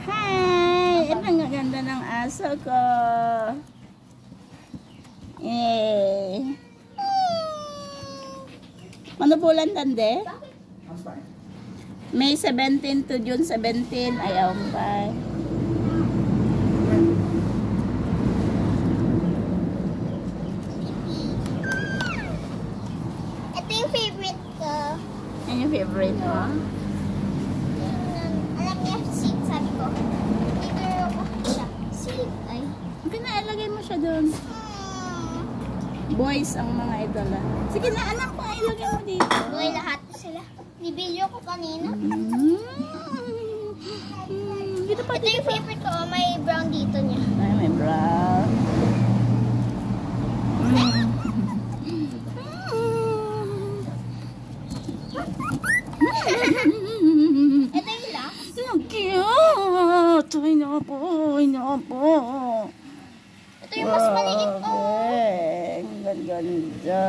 Hi! Ito ang ganda ng aso ko. Eh. Ano bulan tande? May 17 to June 17. Ayaw pa. Ito yung favorite ko. Yan yung favorite mo? Alam niya, seed, sabi ko. Figure ko siya. Seed, ay. Okay na, ilagay mo siya doon. Boys ang mga idola. Sige na, anak ko, ilagay mo dito. Boy, lahat sila. Ni-video ko kanina. Dito pa, Ito yung favorite ko. May brown dito niya. Ay, may brown. Ito yung last. Ang cute! Ay, napo, ay, napo. Ito yung mas maliit. Ang ganda.